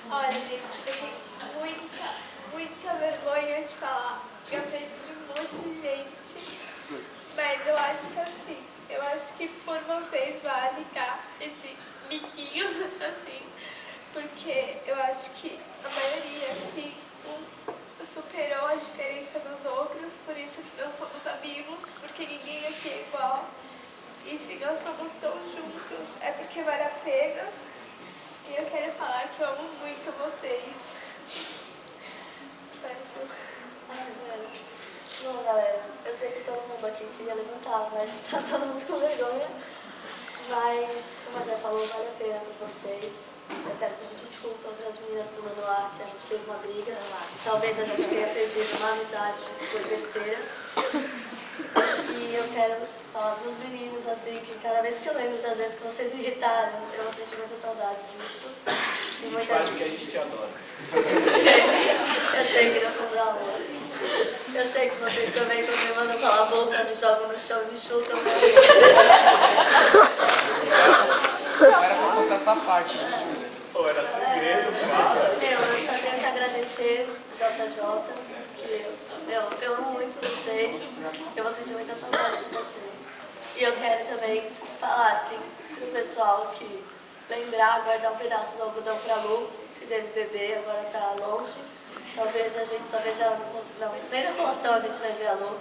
Olha, gente, eu tenho muita vergonha de falar. Eu aprendi de um monte de gente. Mas eu acho que assim, eu acho que por vocês vale cá esse biquinho, assim. Porque eu acho que a maioria, assim, superou a diferença dos outros. Por isso que nós somos amigos, porque ninguém aqui é igual. E se nós somos tão juntos, é porque vale a pena. E eu quero falar que eu amo muito vocês. Bom, galera, eu sei que todo mundo aqui queria levantar, mas tá todo mundo com vergonha. Mas, como a já falou, vale a pena por vocês. Eu quero pedir desculpa para as meninas do Manuar, que a gente teve uma briga. Talvez a gente tenha perdido uma amizade por besteira. E eu quero falar para os meninos, assim, que cada vez que eu lembro das vezes que vocês me irritaram, eu sinto muita saudade disso. E muita faz o que a gente te adora. Eu sei que no fundo do amor. Eu sei que vocês também, quando me mandam calar a boca, me jogam no chão e me chutam. Não era pra contar essa parte, né? Pô, era segredo, fala. Eu só tenho que agradecer JJ, que eu amo muito vocês. Eu vou sentir muita saudade de vocês. E eu quero também falar assim pro pessoal que lembrar, guardar um pedaço do algodão pra Lu, que deve beber, agora tá longe. Talvez a gente só veja ela nem na relação a gente vai ver a Lu.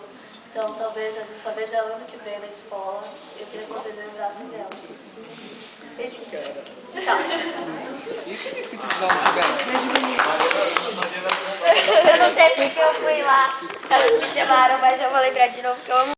Então talvez a gente só veja ela ano que vem na escola. Eu queria que vocês lembrassem dela. Beijinho. Tchau. E quem disse que te precisava de pegar? Eu não sei porque eu fui lá, elas me chamaram, mas eu vou lembrar de novo que eu amo.